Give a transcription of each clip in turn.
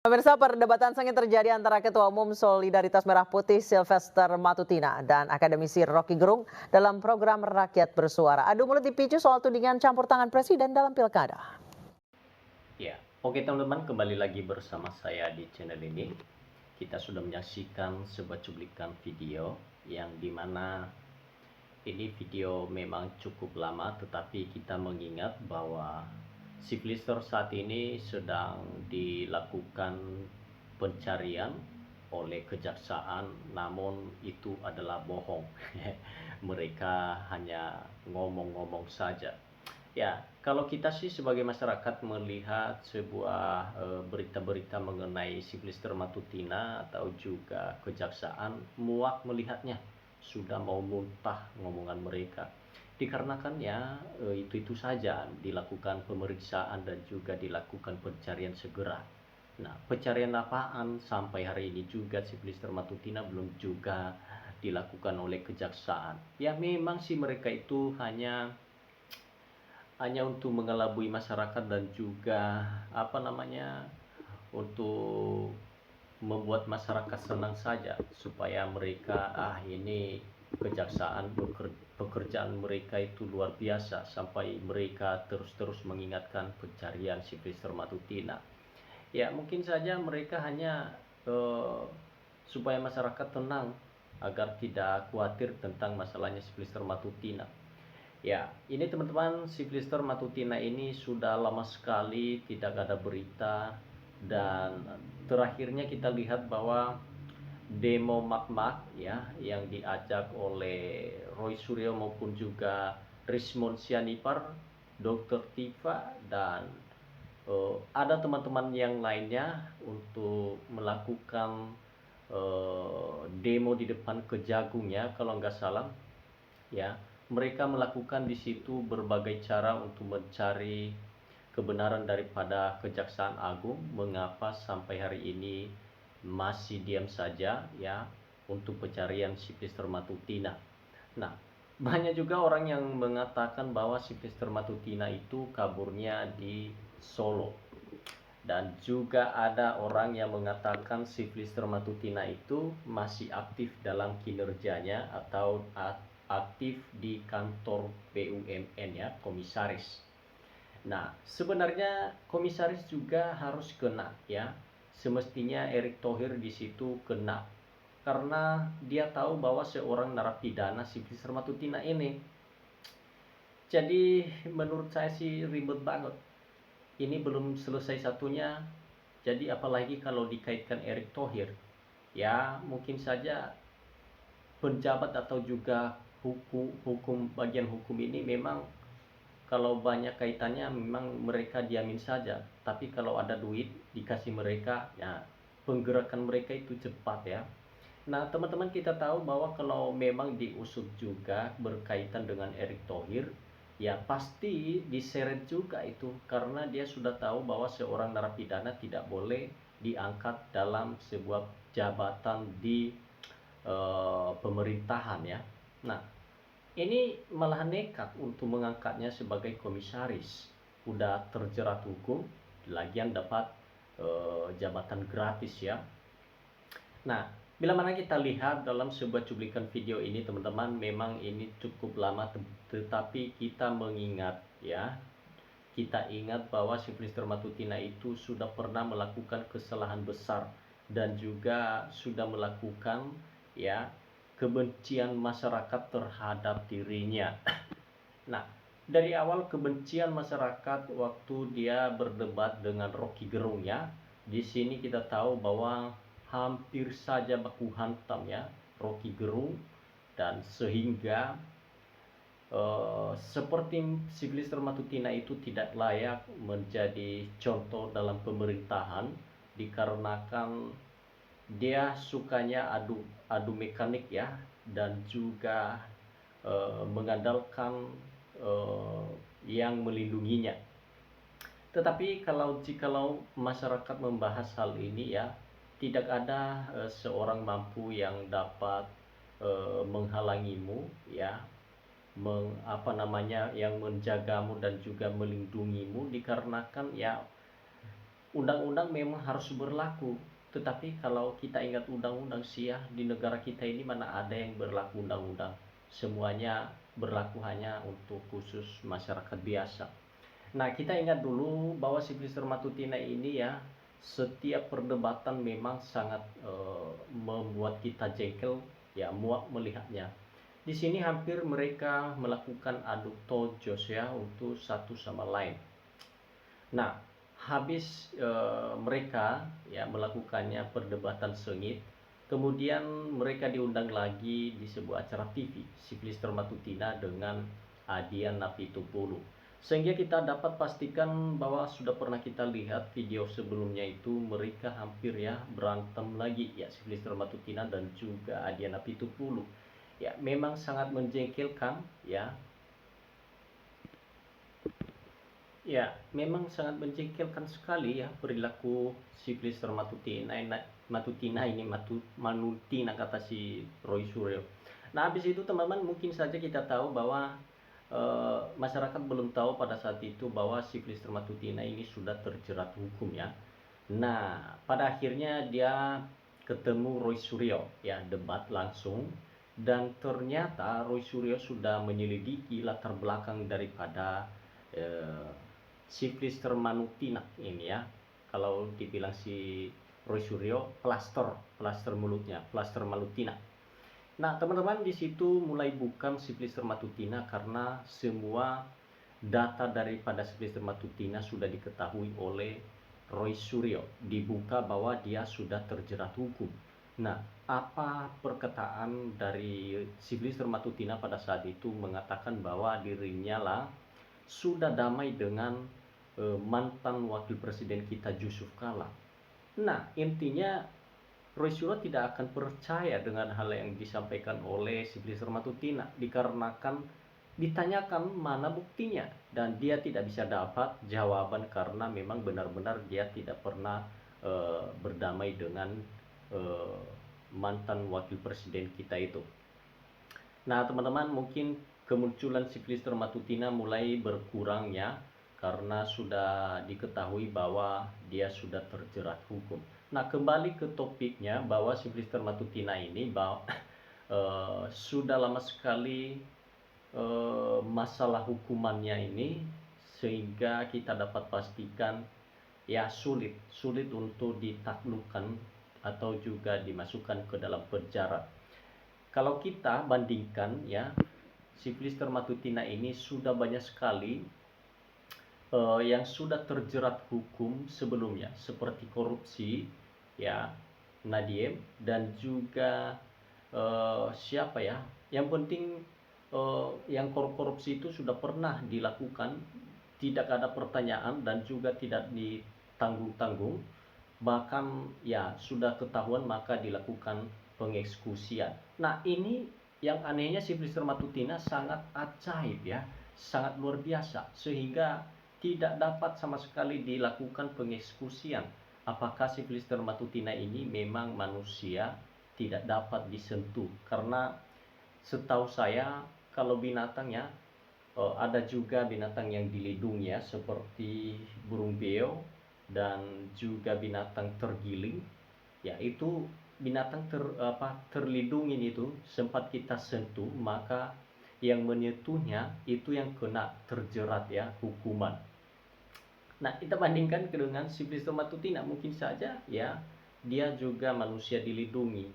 Pemirsa, perdebatan sengit terjadi antara Ketua Umum Solidaritas Merah Putih Sylvester Matutina dan akademisi Rocky Gerung dalam program Rakyat Bersuara. Adu mulut dipicu soal tudingan campur tangan Presiden dalam pilkada. Ya, oke teman-teman, kembali lagi bersama saya di channel ini. Kita sudah menyaksikan sebuah cuplikan video yang dimana ini video memang cukup lama, tetapi kita mengingat bahwa si Flister saat ini sedang dilakukan pencarian oleh kejaksaan, namun itu adalah bohong. Mereka hanya ngomong-ngomong saja. Ya, kalau kita sih sebagai masyarakat melihat sebuah berita-berita mengenai si Blister Matutina atau juga kejaksaan, muak melihatnya. Sudah mau muntah ngomongan mereka. Dikarenakan ya itu saja dilakukan pemeriksaan dan juga dilakukan pencarian segera. Nah, pencarian apaan sampai hari ini juga si Blister Matutina belum juga dilakukan oleh kejaksaan. Ya memang sih mereka itu hanya untuk mengelabui masyarakat dan juga untuk membuat masyarakat senang saja supaya mereka ini kejaksaan pekerjaan mereka itu luar biasa sampai mereka terus-terus mengingatkan pencarian si Mr. Matutina. Ya mungkin saja mereka hanya supaya masyarakat tenang agar tidak khawatir tentang masalahnya si Mr. Matutina. Ya, ini teman-teman, si Blister Matutina ini sudah lama sekali tidak ada berita, dan terakhirnya kita lihat bahwa demo mak-mak ya yang diajak oleh Roy Suryo maupun juga Rismond Sianipar, Dr. Tifa, dan ada teman-teman yang lainnya untuk melakukan demo di depan Kejagung ya kalau nggak salah ya. Mereka melakukan di situ berbagai cara untuk mencari kebenaran daripada Kejaksaan Agung mengapa sampai hari ini masih diam saja ya untuk pencarian si Mr. Matutina. Nah, banyak juga orang yang mengatakan bahwa si Mr. Matutina itu kaburnya di Solo, dan juga ada orang yang mengatakan si Flister Matutina itu masih aktif dalam kinerjanya atau aktif di kantor BUMN ya, komisaris. Nah, sebenarnya komisaris juga harus kena ya. Semestinya Erick Thohir di situ kena karena dia tahu bahwa seorang narapidana si Flister Matutina ini. Jadi menurut saya sih ribet banget. Ini belum selesai satunya, jadi apalagi kalau dikaitkan Erick Thohir, ya mungkin saja penjabat atau juga bagian hukum ini memang kalau banyak kaitannya memang mereka diamin saja. Tapi kalau ada duit dikasih mereka, ya penggerakan mereka itu cepat ya. Nah teman-teman, kita tahu bahwa kalau memang diusut juga berkaitan dengan Erick Thohir, ya pasti diseret juga itu karena dia sudah tahu bahwa seorang narapidana tidak boleh diangkat dalam sebuah jabatan di pemerintahan ya. Nah, ini malah nekat untuk mengangkatnya sebagai komisaris. Udah terjerat hukum, lagian dapat jabatan gratis ya. Nah, bila mana kita lihat dalam sebuah cuplikan video ini teman-teman, memang ini cukup lama, tetapi kita mengingat ya, kita ingat bahwa si Flister Matutina itu sudah pernah melakukan kesalahan besar dan juga sudah melakukan ya kebencian masyarakat terhadap dirinya. Nah, dari awal kebencian masyarakat waktu dia berdebat dengan Rocky Gerung ya. Di sini kita tahu bahwa hampir saja baku hantam ya Rocky Gerung, dan sehingga seperti si Blister Matutina itu tidak layak menjadi contoh dalam pemerintahan dikarenakan dia sukanya adu mekanik ya, dan juga mengandalkan yang melindunginya. Tetapi jikalau masyarakat membahas hal ini ya, tidak ada seorang mampu yang dapat menghalangimu ya, yang menjagamu dan juga melindungimu dikarenakan ya undang-undang memang harus berlaku, tetapi kalau kita ingat undang-undang sih ya, di negara kita ini mana ada yang berlaku undang-undang. Semuanya berlaku hanya untuk khusus masyarakat biasa. Nah, kita ingat dulu bahwa Sylvester Matutina ini ya, setiap perdebatan memang sangat membuat kita jengkel, ya muak melihatnya. Di sini hampir mereka melakukan adu tojos ya untuk satu sama lain. Nah, habis mereka ya melakukannya perdebatan sengit, kemudian mereka diundang lagi di sebuah acara TV, Sylvester Matutina dengan Adian Napitupulu. Sehingga kita dapat pastikan bahwa sudah pernah kita lihat video sebelumnya itu mereka hampir ya berantem lagi ya, Sylvester Matutina dan juga Adian Napitupulu. Ya, memang sangat menjengkelkan ya. Ya, memang sangat menjengkelkan sekali ya perilaku Sylvester Matutina ini Manutina kata si Roy Suryo. Nah, habis itu teman-teman mungkin saja kita tahu bahwa masyarakat belum tahu pada saat itu bahwa Sylvester Matutina ini sudah terjerat hukum ya. Nah, pada akhirnya dia ketemu Roy Suryo ya, debat langsung, dan ternyata Roy Suryo sudah menyelidiki latar belakang daripada Sylvester Matutina ini ya. Kalau dibilang si Roy Suryo, plaster mulutnya, plaster Matutina. Nah, teman-teman, di situ mulai bukan Sylvester Matutina karena semua data daripada Sylvester Matutina sudah diketahui oleh Roy Suryo. Dibuka bahwa dia sudah terjerat hukum. Nah, apa perkataan dari Sylvester Matutina pada saat itu mengatakan bahwa dirinya lah sudah damai dengan mantan wakil presiden kita Yusuf Kala. Nah, intinya Roy Suryo tidak akan percaya dengan hal yang disampaikan oleh Sylvester Matutina dikarenakan ditanyakan mana buktinya dan dia tidak bisa dapat jawaban karena memang benar-benar dia tidak pernah berdamai dengan mantan wakil presiden kita itu. Nah, teman-teman, mungkin kemunculan Sylvester Matutina mulai berkurang ya karena sudah diketahui bahwa dia sudah terjerat hukum. Nah, kembali ke topiknya bahwa Sylvester Matutina ini bahwa sudah lama sekali masalah hukumannya ini sehingga kita dapat pastikan ya sulit untuk ditaklukkan atau juga dimasukkan ke dalam penjara. Kalau kita bandingkan ya, Sylvester Matutina ini sudah banyak sekali yang sudah terjerat hukum sebelumnya seperti korupsi ya, Nadiem, dan juga siapa ya, yang penting yang korupsi itu sudah pernah dilakukan, tidak ada pertanyaan dan juga tidak ditanggung-tanggung, bahkan ya sudah ketahuan maka dilakukan pengeksekusian. Nah, ini yang anehnya Sylvester Matutina sangat ajaib ya, sangat luar biasa sehingga tidak dapat sama sekali dilakukan pengeksekusian. Apakah Sylvester Matutina ini memang manusia tidak dapat disentuh? Karena setahu saya kalau binatang ya ada juga binatang yang dilindungi ya, seperti burung beo dan juga binatang tergiling. Ya, itu binatang terlindungi itu sempat kita sentuh, maka yang menyentuhnya itu yang kena terjerat ya hukuman. Nah, kita bandingkan dengan Sylvester Matutina, mungkin saja ya dia juga manusia dilindungi.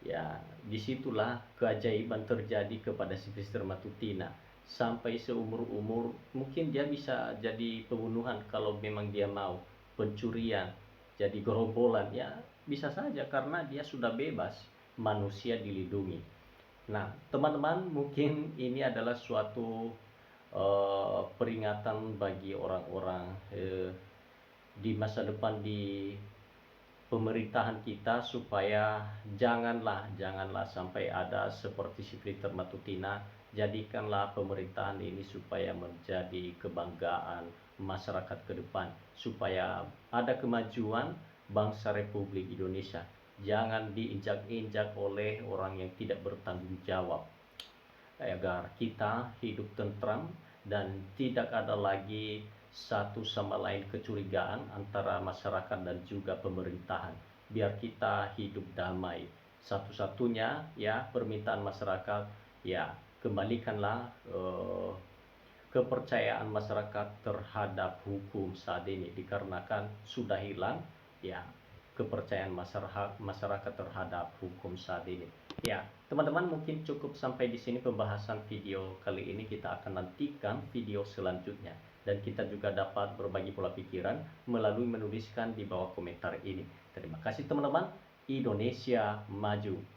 Ya, disitulah keajaiban terjadi kepada Sylvester Matutina. Sampai seumur-umur mungkin dia bisa jadi pembunuhan kalau memang dia mau, pencurian, jadi gerombolan ya bisa saja karena dia sudah bebas, manusia dilindungi. Nah, teman-teman, mungkin ini adalah suatu peringatan bagi orang-orang di masa depan di pemerintahan kita supaya janganlah sampai ada seperti Sylvester Matutina. Jadikanlah pemerintahan ini supaya menjadi kebanggaan masyarakat ke depan, supaya ada kemajuan bangsa Republik Indonesia. Jangan diinjak-injak oleh orang yang tidak bertanggung jawab, agar kita hidup tentram dan tidak ada lagi satu sama lain kecurigaan antara masyarakat dan juga pemerintahan. Biar kita hidup damai. Satu-satunya ya permintaan masyarakat, ya kembalikanlah kepercayaan masyarakat terhadap hukum saat ini, dikarenakan sudah hilang ya kepercayaan masyarakat terhadap hukum saat ini. Ya, teman-teman, mungkin cukup sampai di sini pembahasan video kali ini. Kita akan nantikan video selanjutnya, dan kita juga dapat berbagi pola pikiran melalui menuliskan di bawah komentar ini. Terima kasih teman-teman. Indonesia maju.